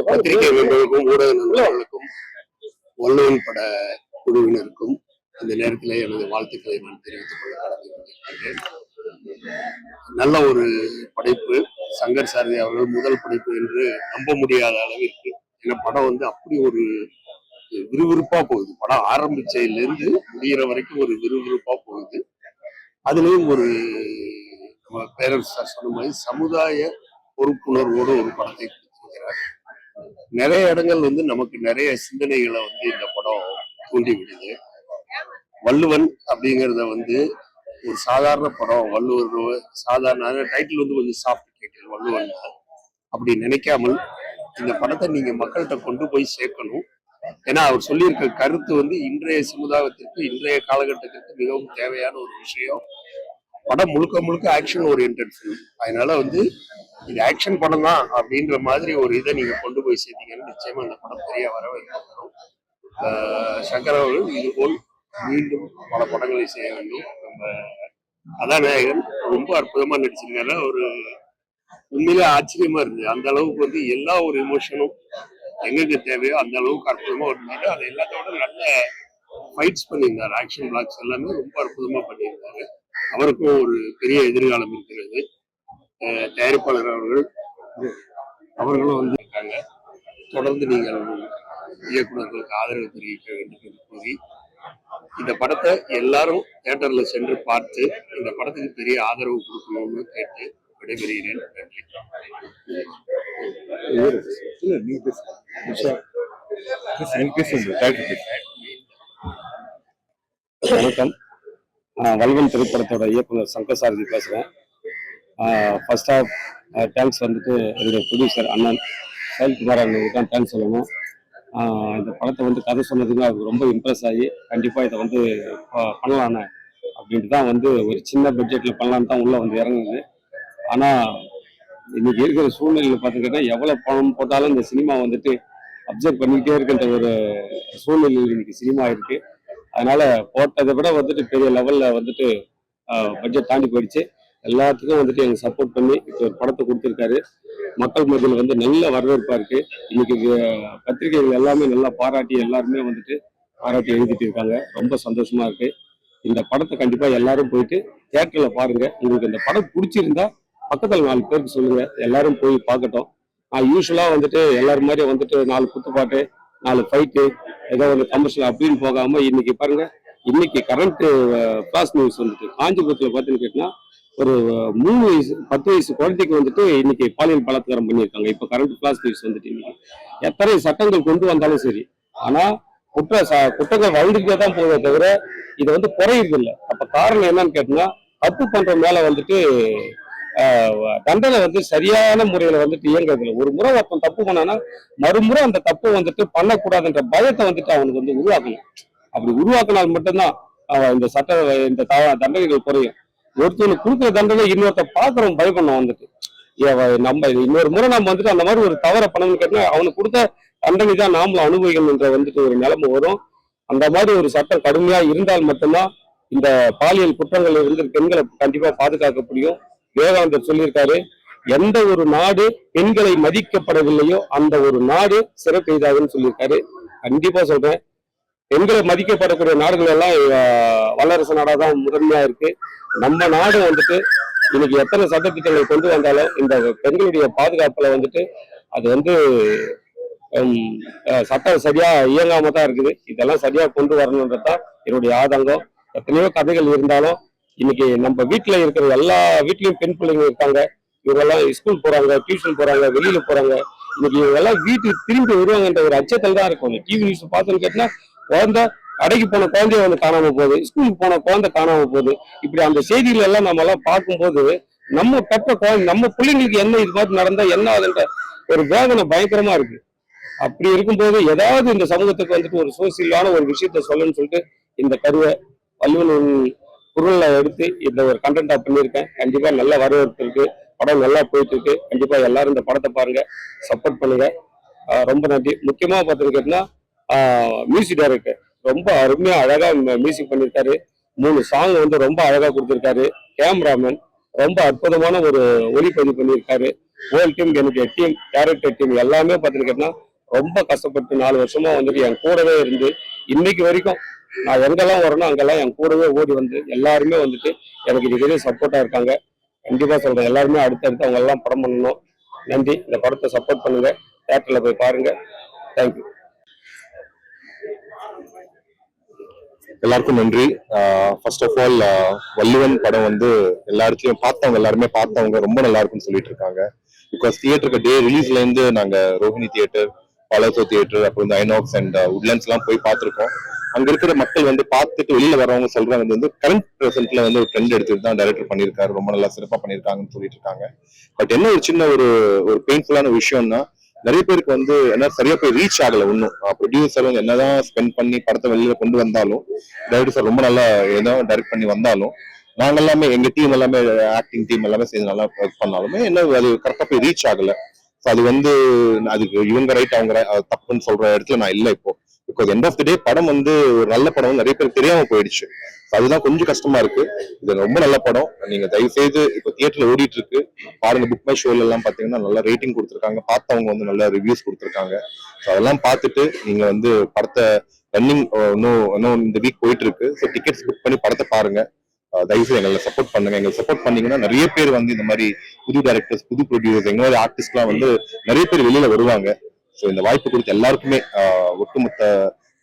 பத்திரிகை நண்பர்களுக்கும் ஊடக நண்பர்களுக்கும் வள்ளுவன் பட குழுவினருக்கும் இந்த நேரத்தில் எனது வாழ்த்துக்களை நான் தெரிவித்துக் கொள்ள கடமைப்பட்டிருக்கிறேன். நல்ல ஒரு படைப்பு. சங்கர் சாரதி அவர்கள் முதல் படைப்பு என்று நம்ப முடியாத அளவிற்கு, ஏன்னா படம் அப்படி ஒரு விறுவிறுப்பா போகுது. படம் ஆரம்பிச்சதுல இருந்து முடிகிற வரைக்கும் ஒரு விறுவிறுப்பா போகுது. அதுலயும் ஒரு நம்ம பேரரசர் சொன்ன மாதிரி சமுதாய பொறுப்புணர்வோடு ஒரு படத்தை கொடுத்திருக்கிறார். நிறைய இடங்கள் நமக்கு நிறைய சிந்தனைகளை இந்த படம் தூண்டி விடுது. வள்ளுவன் அப்படிங்கிறத ஒரு சாதாரண படம். வள்ளுவர் சாதாரண டைட்டில் கொஞ்சம் சாஃப்ட் டைட்டில் வள்ளுவன். அப்படி நினைக்காமல் இந்த படத்தை நீங்க மக்கள்கிட்ட கொண்டு போய் சேர்க்கணும். ஏன்னா அவர் சொல்லியிருக்க கருத்து இன்றைய சமுதாயத்திற்கு இன்றைய காலகட்டத்திற்கு மிகவும் தேவையான ஒரு விஷயம். படம் முழுக்க முழுக்க ஆக்ஷன் ஓரியன்ட் ஃபிலிம். அதனால இது ஆக்ஷன் படம் தான் அப்படின்ற மாதிரி ஒரு இதை நீங்க கொண்டு போய் சேர்த்தீங்கன்னு நிச்சயமா அந்த படம் பெரிய வரவேற்கப்படும். சங்கர் அவர்கள் இதுபோல் மீண்டும் பல படங்களை செய்ய வேண்டும். நம்ம கதாநாயகன் ரொம்ப அற்புதமா நடிச்சிருக்காரு. ஒரு உண்மையிலே ஆச்சரியமா இருந்தது. அந்த அளவுக்கு எல்லா ஒரு எமோஷனும் எங்களுக்கு தேவையோ அந்த அளவுக்கு அற்புதமா இருந்தாரு. அது எல்லாத்தோட நல்ல ஃபைட்ஸ் பண்ணியிருந்தாரு. ஆக்ஷன் பிளாக்ஸ் எல்லாமே ரொம்ப அற்புதமா பண்ணியிருந்தாரு. அவருக்கும் ஒரு பெரிய எதிர்காலம் இருக்கிறது. தயாரிப்பாளர் அவர்களும் இருக்காங்க. தொடர்ந்து நீங்கள் இயக்குநர்களுக்கு ஆதரவு தெரிவிக்க வேண்டும் என்று கூறி இந்த படத்தை எல்லாரும் தியேட்டர்ல சென்று பார்த்து இந்த படத்துக்கு பெரிய ஆதரவு கொடுக்கணும்னு கேட்டு விடைபெறுகிறேன். வணக்கம். வல்வன் திரைப்படத்தோட இயக்குனர் சங்கர் சாரதி பேசுகிறேன். ஃபர்ஸ்ட் ஆஃப் தேங்க்ஸ் என்னுடைய ப்ரொடியூசர் அண்ணன் சைல்குமார் அண்ணனுக்கு தான் தேங்க்ஸ் சொல்லணும். இந்த படத்தை கதை சொன்னதுக்கு அவருக்கு ரொம்ப இம்ப்ரெஸ் ஆகி கண்டிப்பாக இதை பண்ணலான்னு அப்படின்ட்டு தான் ஒரு சின்ன பட்ஜெட்டில் பண்ணலான்னு தான் உள்ளே இறங்குது. ஆனால் இன்னைக்கு இருக்கிற சூழ்நிலையில் பார்த்துக்கிட்டா எவ்வளோ பணம் போட்டாலும் இந்த சினிமா அப்சர்வ் பண்ணிக்கிட்டே இருக்கின்ற ஒரு சூழ்நிலையில் இன்னைக்கு சினிமா இருக்கு. அதனால போட்டதை விட பெரிய லெவலில் பட்ஜெட் தாண்டி போயிடுச்சு. எல்லாத்துக்கும் எங்களுக்கு சப்போர்ட் பண்ணி இப்போ ஒரு படத்தை கொடுத்துருக்காரு. மக்கள் மத்தியில் நல்ல வரவேற்பா இருக்கு. இன்னைக்கு பத்திரிகைகள் எல்லாமே நல்லா பாராட்டி எல்லாருமே பாராட்டி எழுதிட்டு இருக்காங்க. ரொம்ப சந்தோஷமா இருக்கு. இந்த படத்தை கண்டிப்பா எல்லாரும் போயிட்டு தியேட்டர்ல பாருங்க. உங்களுக்கு இந்த படம் பிடிச்சிருந்தா பக்கத்துல 4 பேருக்கு சொல்லுங்க, எல்லாரும் போய் பார்க்கட்டும். நான் யூஸ்வலா எல்லாரும் மாதிரி 4 குத்துப்பாட்டு 4 ஃபைட்டு ஏதோ கமர்ஷியல் அப்படின்னு போகாம இன்னைக்கு பாருங்க. இன்னைக்கு கரண்ட் பிளாஸ் நியூஸ் காஞ்சிபுரத்துல பார்த்தீங்கன்னு கேட்டீங்கன்னா ஒரு 3 வயசு 10 வயசு குழந்தைக்கு இன்னைக்கு பாலியல் பலாத்காரம் பண்ணியிருக்காங்க. இப்ப கரண்ட் பிளாஸ் நியூஸ் இன்னைக்கு எத்தனை சட்டங்கள் கொண்டு வந்தாலும் சரி, ஆனா குற்றங்கள் வளர்ந்துட்டே தான் போவதே தவிர இது குறையிறது இல்லை. அப்ப காரணம் என்னன்னு கேட்டீங்கன்னா தப்பு பண்ற மேல தண்டனை சரியான முறையில இயங்குறது இல்லை. ஒரு முறை ஒருத்தன் தப்பு பண்ணானா மறுமுறை அந்த தப்பு பண்ணக்கூடாதுன்ற பயத்தை அவனுக்கு உருவாக்கணும். அப்படி உருவாக்கினால் மட்டும்தான் இந்த தண்டனைகள் குறையும். ஒருத்தவனுக்கு கொடுக்குற தண்டனை இன்னொருத்த பாக்குறவன் பயப்படணும். நம்ம இன்னொரு முறை நம்ம அந்த மாதிரி ஒரு தவறை பண்ணணும்னு கேட்டா அவனுக்கு கொடுத்த தண்டனை தான் நாமளும் அனுபவிக்கணும்ன்ற ஒரு நிலைமை வரும். அந்த மாதிரி ஒரு சட்டம் கடுமையா இருந்தால் மட்டும்தான் இந்த பாலியல் குற்றங்கள் இருந்து பெண்களை கண்டிப்பா பாதுகாக்க முடியும். விவேகானந்தர் சொல்லியிருக்காரு, எந்த ஒரு நாடு பெண்களை மதிக்கப்படவில்லையோ அந்த ஒரு நாடு சிறப்பெய்தாதுன்னு சொல்லியிருக்காரு. கண்டிப்பா சொல்றேன், பெண்களை மதிக்கப்படக்கூடிய நாடுகள் எல்லாம் வல்லரசு நாடாதான் முதன்மையா இருக்கு. நம்ம நாடு இன்னைக்கு எத்தனை சட்டத்திட்டங்களை கொண்டு வந்தாலும் இந்த பெண்களுடைய பாதுகாப்புல அது சட்டம் சரியா இயங்காம தான் இருக்குது. இதெல்லாம் சரியா கொண்டு வரணுன்றதுதான் என்னுடைய ஆதங்கம். எத்தனையோ கதைகள் இருந்தாலும் இன்னைக்கு நம்ம வீட்டுல இருக்கிற எல்லா வீட்லயும் பெண் பிள்ளைங்க இருக்காங்க. இவங்கெல்லாம் ஸ்கூல் போறாங்க, டியூஷன் போறாங்க, வெளியில போறாங்க. இன்னைக்கு இவங்கெல்லாம் வீட்டுக்கு திரும்பி வருவாங்கன்ற ஒரு அச்சத்தில் தான் இருக்கும். டிவி நியூஸ் பார்த்தோன்னு கேட்டா குழந்தை கடைக்கு போன குழந்தைய காணாம போகுது, ஸ்கூலுக்கு போன குழந்தை காணாம போகுது. இப்படி அந்த செய்திகள் எல்லாம் நம்ம எல்லாம் பார்க்கும்போது நம்ம பெற்ற குழந்தை நம்ம பிள்ளைங்களுக்கு என்ன இது மாதிரி நடந்தா என்ன ஆகுதுன்ற ஒரு வேதனை பயங்கரமா இருக்கு. அப்படி இருக்கும்போது ஏதாவது இந்த சமூகத்துக்கு ஒரு சோசியலான ஒரு விஷயத்த சொல்லணும்னு சொல்லிட்டு இந்த கருவை வள்ளுவன் குரல்ல எடுத்து இந்த ஒரு கண்டென்ட்டா பண்ணியிருக்கேன். கண்டிப்பா நல்ல வரவேற்பு இருக்கு. படம் நல்லா போயிட்டு இருக்கு. கண்டிப்பா எல்லாரும் இந்த படத்தை பாருங்க, சப்போர்ட் பண்ணுங்க. ரொம்ப நன்றி. முக்கியமா பார்த்துருக்கேன்னா மியூசிக் டைரக்டர் ரொம்ப அருமையா அழகா மியூசிக் பண்ணியிருக்காரு. 3 சாங் ரொம்ப அழகா கொடுத்திருக்காரு. கேமராமேன் ரொம்ப அற்புதமான ஒரு ஒளிப்பதிவு பண்ணியிருக்காரு. ஹோல் டீம் எனக்கு டீம் கேரக்டர் டீம் எல்லாமே பார்த்துருக்கேன்னா ரொம்ப கஷ்டப்பட்டு 4 வருஷமா வந்துட்டு என் கூடவே இருந்து இன்னைக்கு வரைக்கும் நான் எங்கெல்லாம் வரணும் அங்கெல்லாம் என் கூடவே ஓடி வந்து எல்லாருமே வந்துட்டு எனக்கு இதுவே சப்போர்ட்டா இருக்காங்க. கண்டிப்பா சொல்றேன், எல்லாருமே அடுத்தடுத்து அவங்க எல்லாம் படம் பண்ணணும். நன்றி. இந்த படத்தை சப்போர்ட் பண்ணுங்க, தியேட்டர்ல போய் பாருங்க. தேங்க்யூ. எல்லாருக்கும் நன்றி. ஃபர்ஸ்ட் ஆஃப் ஆல் வள்ளுவன் படம் வந்து எல்லா இடத்துலயும் பார்த்தவங்க எல்லாருமே பார்த்தவங்க ரொம்ப நல்லா இருக்கும்னு சொல்லிட்டு இருக்காங்க. பிகாஸ் தியேட்டருக்கு டே ரிலீஸ்ல இருந்து நாங்க ரோஹிணி தியேட்டர், பலசோ தியேட்டர், அப்புறம் இந்த ஐநாக்ஸ் அண்ட் உட்லண்ட்ஸ் எல்லாம் போய் பார்த்திருக்கோம். அங்க இருக்கிற மக்கள் வந்து பார்த்துட்டு வெளியில வரவங்க சொல்றாங்க வந்து கரண்ட் பிரசன்ட்ல வந்து ஒரு ட்ரெண்ட் எடுத்துட்டு தான் டைரக்டர் பண்ணியிருக்காரு, ரொம்ப நல்லா சிறப்பா பண்ணியிருக்காங்கன்னு சொல்லிட்டு இருக்காங்க. பட் என்ன ஒரு சின்ன ஒரு பெயின்ஃபுல்லான விஷயம்னா நிறைய பேருக்கு வந்து என்ன சரியா போய் ரீச் ஆகல. ஒன்னும் ப்ரொடியூசர் வந்து என்னதான் ஸ்பெண்ட் பண்ணி படத்தை வெளியில கொண்டு வந்தாலும், டைரக்டர் ரொம்ப நல்லா ஏதோ டைரக்ட் பண்ணி வந்தாலும், நாங்க எல்லாமே எங்க டீம் எல்லாமே ஆக்டிங் டீம் எல்லாமே சேர்ந்து நல்லா ஒர்க் பண்ணாலுமே என்ன அது கரெக்டா போய் ரீச் ஆகல. அது வந்து அதுக்கு இவங்க ரைட் அவங்க தப்புன்னு சொல்ற இடத்துல நான் இல்லை இப்போ. பிகாஸ் எண்ட் ஆஃப் தி டே படம் வந்து ஒரு நல்ல படம் நிறைய பேருக்கு தெரியாம போயிடுச்சு. அதுதான் கொஞ்சம் கஷ்டமா இருக்கு. இது ரொம்ப நல்ல படம். நீங்க தயவு செய்து இப்போ தியேட்டர்ல ஓடிட்டு இருக்கு பாருங்க. புக் மை ஷோல எல்லாம் பாத்தீங்கன்னா நல்ல ரேட்டிங் கொடுத்துருக்காங்க, பார்த்தவங்க வந்து நல்ல ரிவ்யூஸ் கொடுத்துருக்காங்க. அதெல்லாம் பார்த்துட்டு நீங்க வந்து படத்தை ரன்னிங் இன்னும் இந்த வீக் போயிட்டு இருக்கு. ஸோ டிக்கெட்ஸ் புக் பண்ணி படத்தை பாருங்க. தயவுசெய்து எங்களை சப்போர்ட் பண்ணுங்க. எங்களை சப்போர்ட் பண்ணீங்கன்னா நிறைய பேர் வந்து இந்த மாதிரி புது டைரக்டர்ஸ், புது ப்ரொடியூசர்ஸ், எங்களோட ஆர்டிஸ்ட்லாம் வந்து நிறைய பேர் வெளியில வருவாங்க. ஸோ இந்த வாய்ப்பு கொடுத்த எல்லாருக்குமே ஒட்டுமொத்த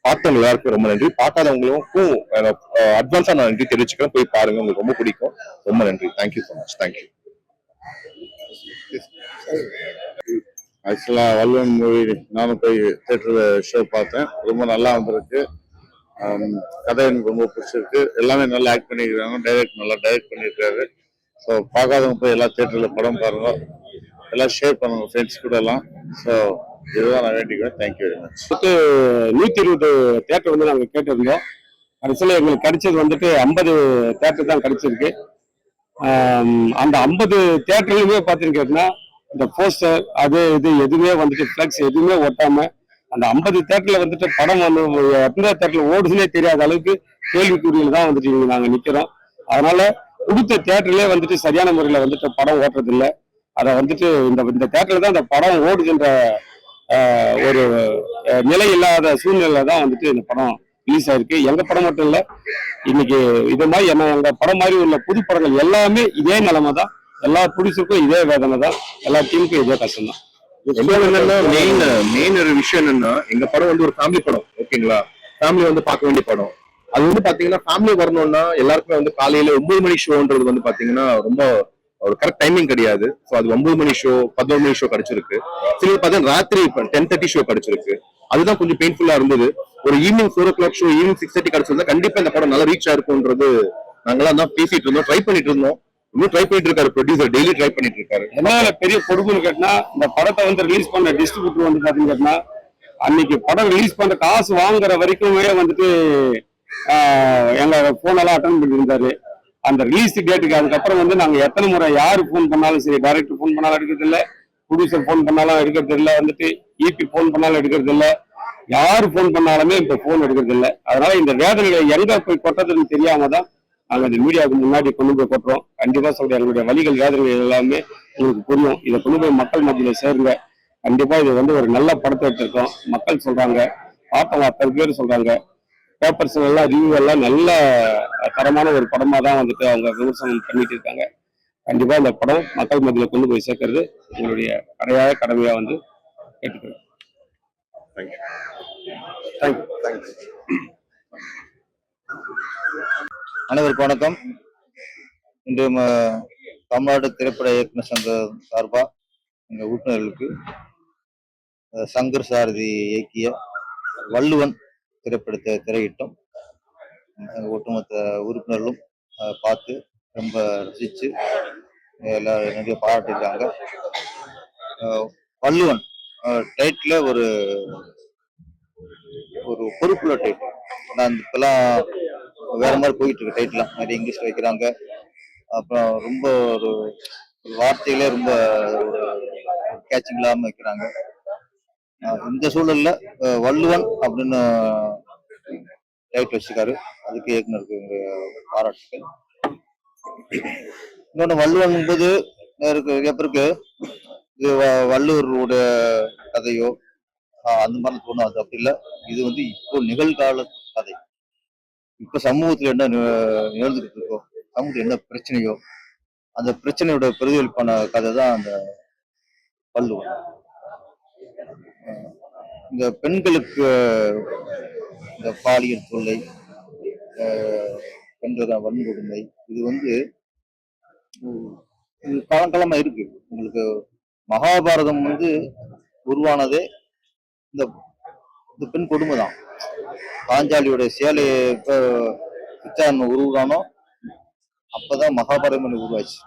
பார்த்தவங்க எல்லாருக்கும் ரொம்ப நன்றி. பார்க்காதவங்களுக்கும் அட்வான்ஸா நான் நன்றி தெரிவிச்சுக்கிறேன். போய் பாருங்க, உங்களுக்கு ரொம்ப பிடிக்கும். ரொம்ப நன்றி. Thank you so much. தேங்க்யூ. ஆக்சுவலா வல்லுவன் மூவி நானும் போய் தியேட்டர்ல ஷோ பார்த்தேன். ரொம்ப நல்லா வந்திருக்கு. கதை எனக்கு ரொம்ப பிடிச்சிருக்கு. எல்லாமே நல்லா ஆக்ட் பண்ணிக்கிறாங்க. நல்லா டைரக்ட் பண்ணியிருக்காரு. ஸோ பார்க்காதவங்க போய் எல்லா தியேட்டர்ல படம் பாருங்க, எல்லாம் ஷேர் பண்ணுங்க ஃப்ரெண்ட்ஸ் கூட எல்லாம். ஸோ இதுதான் நான் வேண்டிக்கிறேன். Thank you very much. 120 தியேட்டர் வந்து நாங்க கேட்டிருந்தோம். கடைசியில் எங்களுக்கு கிடைச்சது வந்துட்டு 50 தியேட்டர் தான் கிடைச்சிருக்கு. அந்த 50 தியேட்டர்லயுமே பார்த்தீங்கன்னா இந்த போஸ்டர் அது இது எதுவுமே வந்துட்டு ஃபிளக்ஸ் எதுவுமே ஒட்டாம அந்த 50 தியேட்டர்ல வந்துட்டு படம் வந்து எத்தனை தியேட்டர்ல ஓடுதுன்னே தெரியாத அளவுக்கு கேள்விக்குறியில தான் வந்துட்டு நாங்க நிக்கிறோம். அதனால கொடுத்த தியேட்டர்லயே வந்துட்டு சரியான முறையில வந்துட்டு படம் ஓட்டுறது இல்லை. அதை வந்துட்டு இந்த தியேட்டர்ல தான் இந்த படம் ஓடுகின்ற ஒரு நிலை இல்லாத சூழ்நிலை தான் வந்துட்டு இந்த படம் ரிலீஸ் ஆயிருக்கு. எங்க படம் மட்டும் இல்ல, இன்னைக்கு இது மாதிரி எங்க படம் மாதிரி உள்ள புது படங்கள் எல்லாமே இதே நிலைமை தான். எல்லா ப்ரொடியூசருக்கும் இதே வேதனை தான், எல்லா டீமுக்கும் இதே கஷ்டம் தான். என்னன்னா மெயின் ஒரு விஷயம் என்னன்னா, எங்க படம் வந்து ஒரு ஃபேமிலி படம். ஓகேங்களா, ஃபேமிலி வந்து பார்க்க வேண்டிய படம். அது வந்து பாத்தீங்கன்னா ஃபேமிலி வரணும்னா எல்லாருக்குமே வந்து காலையில 9 மணி ஷோன்றது வந்து பாத்தீங்கன்னா ரொம்ப ஒரு கரெக்ட் டைமிங் கிடையாது. ஸோ அது 9 மணி ஷோ, 11 மணி ஷோ கிடைச்சிருக்கு. சரி பார்த்தா ராத்திரி 10:30 ஷோ கிடைச்சிருக்கு. அதுதான் கொஞ்சம் பெயின்ஃபுல்லா இருந்தது. ஒரு ஈவினிங் 4 o'clock ஷோ, ஈவினிங் 6:30 கிடைச்சிருந்தா கண்டிப்பா இந்த படம் நல்லா ரீச் ஆயிருக்கும்ன்றது நாங்களாம் தான் பேசிட்டு இருந்தோம், ட்ரை பண்ணிட்டு இருந்தோம். இன்னும் ட்ரை பண்ணிட்டு இருக்காரு ப்ரொடியூசர், டெய்லி ட்ரை பண்ணிட்டு இருக்காரு. என்ன பெரிய கொடுமைன்னு கேட்டா, இந்த படத்தை வந்து ரிலீஸ் பண்ண டிஸ்ட்ரிபியூட்டர் வந்து பாத்தீங்கன்னா அன்னைக்கு படம் ரிலீஸ் பண்ற காசு வாங்குற வரைக்குமே வந்துட்டு எங்க போனெல்லாம் அட்டன் பண்ணிட்டு இருந்தாரு. அந்த ரிலீஸ் டேட்டுக்கு அதுக்கப்புறம் வந்து நாங்க எத்தனை முறை யாரு போன் பண்ணாலும் சரி, டைரக்டர் போன் பண்ணாலும் எடுக்கிறது இல்லை, ப்ரொடியூசர் போன் பண்ணாலும் எடுக்கிறது இல்லை, வந்துட்டு இபி போன் பண்ணாலும் எடுக்கிறது இல்லை, யாரு போன் பண்ணாலுமே இப்ப போன் எடுக்கிறது இல்லை. அதனால இந்த வேதனைகளை எங்க போய் கொட்டதுன்னு தெரியாம தான் நாங்க இந்த மீடியாவுக்கு முன்னாடி கொண்டு போய் கொட்டுறோம். கண்டிப்பா சொல்றேன், எங்களுடைய வலிகள் வேதனைகள் எல்லாமே உங்களுக்கு புரியும். இதை கொண்டு போய் மக்கள் மத்தியில சேருங்க. கண்டிப்பா இது வந்து ஒரு நல்ல படத்தை எடுத்திருக்கோம். மக்கள் சொல்றாங்க, பார்த்தவங்க அத்தனை பேர் சொல்றாங்க, பேப்பர்ஸ் எல்லாம் ரிவ்யூ எல்லாம் நல்ல தரமான ஒரு படமா தான் வந்துட்டு அவங்க விமர்சனம் பண்ணிட்டு இருக்காங்க. கண்டிப்பா இந்த படம் மக்கள் மத்தியில கொண்டு போய் சேர்க்கறது உங்களுடைய கடமையா வந்து கேட்டுக்கிறேன். அனைவருக்கும் வணக்கம். இன்று தமிழ்நாடு திரைப்பட இயக்குனர் சங்க சார்பா எங்கள் உறுப்பினர்களுக்கு சங்கர் சாரதி இயக்கிய வள்ளுவன் திரைப்படத்தை திரையிட்டோம். ஒட்டுமொத்த உறுப்பினர்களும் பார்த்து ரொம்ப ரசித்து எல்லாரும் நிறைய பாராட்டியிருக்காங்க. வள்ளுவன் டைட்டில் ஒரு ஒரு பொறுப்புள்ள டைட்டில். நான் இப்பெல்லாம் வேற மாதிரி போயிட்டு இருக்கு, டைட்டிலாம் நிறைய இங்கிலீஷ்ல வைக்கிறாங்க. அப்புறம் ரொம்ப ஒரு வார்த்தைகளே ரொம்ப கேட்சிங் இல்லாம வைக்கிறாங்க. இந்த சூழல்ல வள்ளுவன் அப்படின்னு டைட்டில் வச்சிருக்காரு. அதுக்கு இயக்குனருக்கு எங்க பாராட்டுகள். இன்னொன்று, வள்ளுவன் என்பது நிறைய பேருக்கு இது வள்ளுவரோட கதையோ அந்த மாதிரி தோணும். அது அப்படி இல்லை. இது வந்து இப்போ நிகழ்கால கதை. இப்ப சமூகத்துல என்ன நிகழ்ந்துகிட்டு இருக்கோ, சமூகத்துல என்ன பிரச்சனையோ அந்த பிரச்சனையோட பிரதிபலிப்பான கதை தான் அந்த வள்ளுவன். இந்த பெண்களுக்கு இந்த பாலியல் தொல்லை, பெண்களுக்கான வன்கொடுமை, இது வந்து இது காலங்காலமா இருக்கு. உங்களுக்கு மகாபாரதம் வந்து உருவானதே இந்த இந்த பெண் கொடுமை தான். பாஞ்சாலியோட சேலையை எப்ப விச்சாரணை உருவானோ அப்பதான் மகாபாரதம் உருவாச்சு.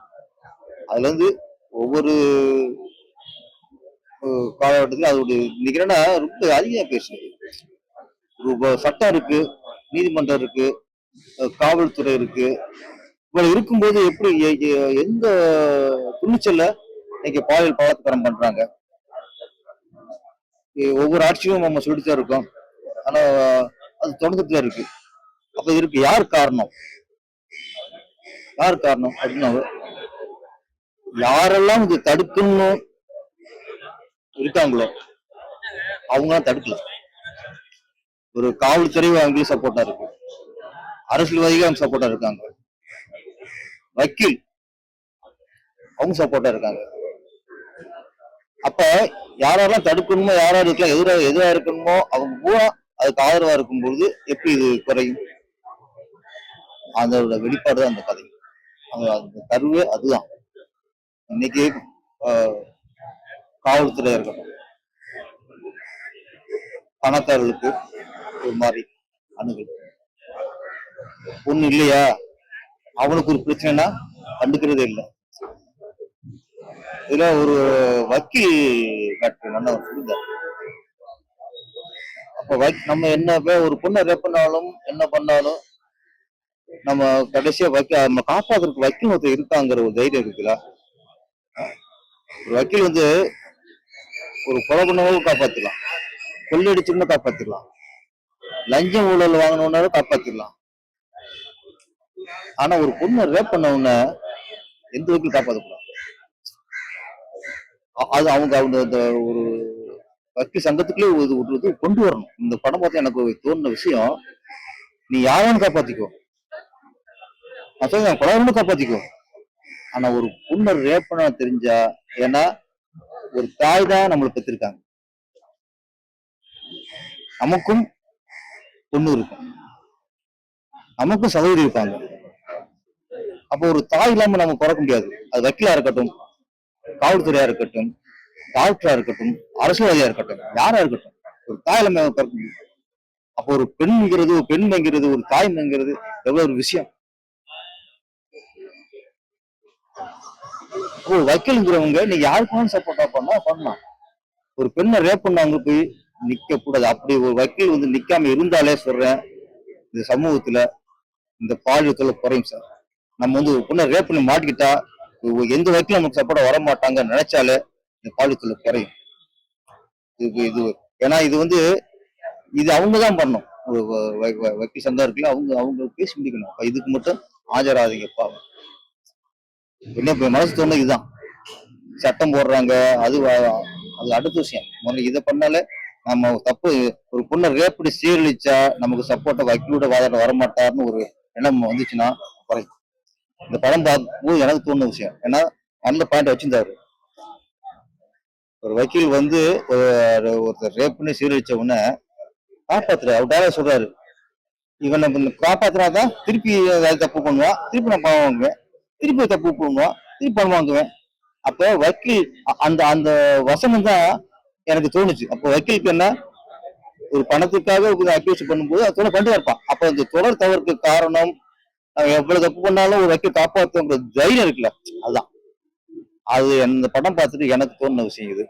அதுல இருந்து ஒவ்வொரு காலகட்டத்திலும் அதோட இன்னைக்கு என்னன்னா ரொம்ப அதிகமா பேசுது. சட்டம் இருக்கு, நீதிமன்றம் இருக்கு, காவல்துறை இருக்கு. இவ்வளவு இருக்கும்போது எப்படி எந்த துணிச்சல்ல இன்னைக்கு பாலியல் பலாத்காரம் பண்றாங்க? ஒவ்வொரு ஆட்சியும் நம்ம சொல்லிட்டுதான் இருக்கோம். ஆனா அது தொடர்ந்துட்டு தான் இருக்கு. அப்ப இதற்கு யார் காரணம்? யார் காரணம் அப்படின்னா, யாரெல்லாம் இது தடுக்கணும் இருக்காங்களோ அவங்க தடுக்கல. ஒரு காவல்துறை அவங்களுக்கு சப்போர்ட்டா இருக்கு, அரசியல்வாதிகள் அவங்க சப்போர்ட்டா இருக்காங்க, வக்கீல் அவங்க சப்போர்ட்டா இருக்காங்க. அப்ப யாரெல்லாம் தடுக்கணுமோ, யாராரு இருக்கலாம், எதிரா இருக்கணுமோ அவங்க பூரா அதுக்கு ஆதரவா இருக்கும்பொழுது எப்படி இது குறையும்? அதோட வெளிப்பாடு தான் அந்த கதை. அந்த கருவே அதுதான். இன்னைக்கு காவல்துறை இருக்கட்டும், பணக்காரர்களுக்கு ஒரு மாதிரி அணுகல். ஒண்ணு இல்லையா, அவனுக்கு ஒரு பிரச்சனைனா கண்டுக்கிறதே இல்லை. இதுல ஒரு வக்கீல் நல்லா சொல்லியிருந்தார். அப்ப நம்ம என்ன ஒரு பொண்ணை ரேப் பண்ணாலும் என்ன பண்ணாலும் நம்ம கடைசியா நம்ம காப்பாத்துறதுக்கு வக்கீல் ஒருத்தர் இருக்காங்கிற ஒரு தைரியம் இருக்குல்ல. ஒரு வக்கீல் வந்து ஒரு கொலை பண்ணவும் காப்பாத்திடலாம், கொள்ளடிச்சோம்னா காப்பாத்திடலாம், லஞ்சம் ஊழல் வாங்கணும்னாலும் காப்பாத்திடலாம். ஆனா ஒரு பொண்ணை ரேப் பண்ண எந்த வக்கீல் காப்பாற்றக்கூடாது. அது அவங்க அந்த ஒரு வக்கீல் சங்கத்துக்குள்ளே ஒரு கொண்டு வரணும். இந்த படம் பார்த்து எனக்கு தோணுன விஷயம், நீ யாரும் காப்பாத்திக்கோ, கொலை காப்பாத்திக்கோ, ஆனா ஒரு பொண்ணை ரேப் பண்ண தெரிஞ்சா, ஏன்னா ஒரு தாய் தான் நம்மளை பெற்றிருக்காங்க, நமக்கும் பொண்ணு இருக்கும், நமக்கும் சகோதரி இருப்பாங்க. அப்போ ஒரு தாய் இல்லாம நம்ம பிறக்க முடியாது. அது வக்கீலா இருக்கட்டும், காவல்துறையா இருக்கட்டும், டாக்டரா இருக்கட்டும், அரசியல்வாதியா இருக்கட்டும், யாரா இருக்கட்டும், ஒரு தாய் இல்லாம பிறக்க முடியும். அப்போ ஒரு பெண்ங்கிறது, ஒரு பெண்மைங்கிறது, ஒரு தாய்மைங்கிறது எவ்வளவு ஒரு விஷயம். வக்கீலுங்கிறவங்க நீங்க யாருக்கும் சப்போர்ட்டா பண்ணலாம். ஒரு பெண்ணை ரேப் பண்ணவங்க போய் நிக்க கூடாது. அப்படி ஒரு வக்கீல் வந்து நிக்காம இருந்தாலே சொல்றேன், இந்த சமூகத்துல இந்த பாலியல் குறையும் சார். நம்ம வந்து ஒரு பொண்ணை ரேப் பண்ணி மாட்டிக்கிட்டா எந்த வக்கீலும் நமக்கு சப்போர்ட்டா வர மாட்டாங்க நினைச்சாலே இந்த பாலியல் குறையும். இது ஏன்னா இது வந்து இது அவங்கதான் பண்ணணும். வக்கீல் சங்கம் இருக்குல்ல, அவங்க பேசி முடிக்கணும். இதுக்கு மட்டும் ஆஜராதீங்கப்பா. என்ன மனசு தோணும் இதுதான். சட்டம் போடுறாங்க, அது அடுத்த விஷயம். முதல்ல இதை பண்ணாலே நம்ம தப்பு. ஒரு பொண்ணை ரேப்படி சீரழிச்சா நமக்கு சப்போர்ட்டா வக்கீலோட வாதாட வரமாட்டாருன்னு ஒரு எண்ணம் வந்துச்சுன்னா குறையும். இந்த படம் பார்க்கும்போது எனக்கு தோணுன விஷயம். ஏன்னா நல்ல பாயிண்ட் வச்சிருந்தாரு. ஒரு வக்கீல் வந்து ஒருத்தர் ரேப் பண்ணி சீரழிச்ச உடனே காப்பாத்துறாரு. அவட்டார சொல்றாரு, இவன் நம்ம காப்பாத்துறாதான் திருப்பி ஏதாவது தப்பு பண்ணுவான், திருப்பி நான் பணம் வாங்குவேன், திருப்பி தப்பு பண்ணுவான், திருப்பி பணம் வாங்குவேன். அப்ப வக்கீல் அந்த அந்த வசனம் தான் எனக்கு தோணுச்சு. அப்போ வக்கீலுக்கு என்ன, ஒரு பணத்துக்காக அக்யூஸ் பண்ணும்போது அது கொண்டு இருப்பான். அப்ப இந்த தொடர் தவறுக்கு காரணம் எவ்வளவு தப்பு பண்ணாலும் ஒரு வக்கீல் காப்பாற்றுங்கிற தைரியம் இருக்குல்ல, அதுதான். அது இந்த படம் பார்த்துட்டு எனக்கு தோணுன விஷயம் இது.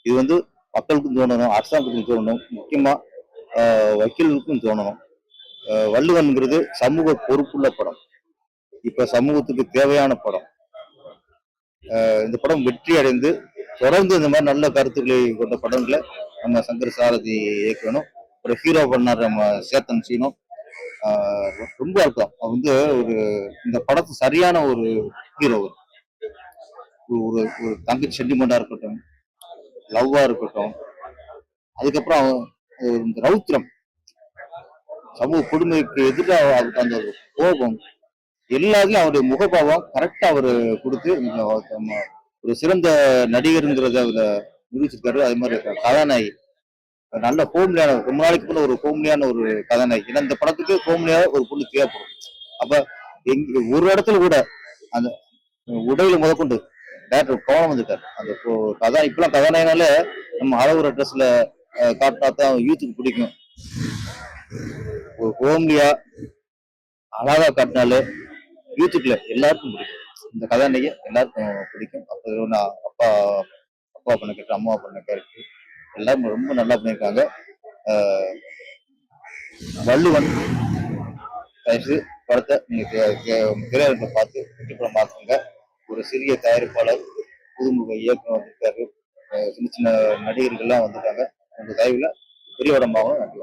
இது வந்து மக்களுக்கும் தோணணும், அரசாங்கத்துக்கும் தோணணும், முக்கியமா வக்கீலுக்கும் தோணணும். வள்ளுவன்கிறது சமூக பொறுப்புள்ள படம், இப்ப சமூகத்துக்கு தேவையான படம். இந்த படம் வெற்றி அடைந்து தொடர்ந்து இந்த மாதிரி நல்ல கருத்துக்களை கொண்ட படங்களை நம்ம சங்கர் சாரதி இயக்கணும். ஒரு ஹீரோ பண்ணார் நம்ம சேத்தன் சீனும். ரொம்ப அர்த்தம் வந்து ஒரு இந்த படத்து சரியான ஒரு ஹீரோ. ஒரு ஒரு தங்கச்சி சென்டிமெண்டா இருக்கட்டும், லவ்வா இருக்கட்டும், அதுக்கப்புறம் இந்த ரௌத்ரம், சமூக கொடுமைக்கு எதிராக அவருக்கு அந்த ஒரு கோபம், எல்லாத்தையும் அவருடைய முகபாவம் கரெக்டா அவரு கொடுத்து ஒரு சிறந்த நடிகருங்கிறத அதுல நிரூபிச்சிருக்காரு. அது மாதிரி கதாநாயகி நல்ல ஹோம்லியான, ரொம்ப நாளைக்கு முன்ன ஒரு ஹோம்லியான ஒரு கதாநாயகி. ஏன்னா இந்த படத்துக்கு ஹோம்லியா ஒரு பொண்ணு தேவைப்படும். அப்ப ஒரு இடத்துல கூட அந்த உடையில முதற்கொண்டு டேரக்டர் கவனம் வந்திருக்காரு. அந்த இப்பெல்லாம் கதாநாயகனாலே நம்ம அளவுற ட்ரெஸ்ல காட்டினா தான் யூத்துக்கு பிடிக்கும். ஒரு ஹோம்லியா அழகா காட்டினாலே யூத்துக்குள்ள எல்லாருக்கும் பிடிக்கும். இந்த கதாநாயகி எல்லாருக்கும் பிடிக்கும். அப்ப நான் அப்பா அப்பா பண்ண கேரக்டர், அம்மா பண்ண கேரக்டர் எல்லாரும் ரொம்ப நல்லா பண்ணியிருக்காங்க. வள்ளுவன் படத்தை நீங்க திரையரங்க பார்த்து வெற்றி படம் பார்த்துங்க. ஒரு சிறிய தயாரிப்பாளர், புதுமுக இயக்குனர் வந்திருக்காரு, சின்ன சின்ன நடிகர்கள்லாம் வந்திருக்காங்க. உங்க தயவுல பெரிய படமாகவும் நன்றி.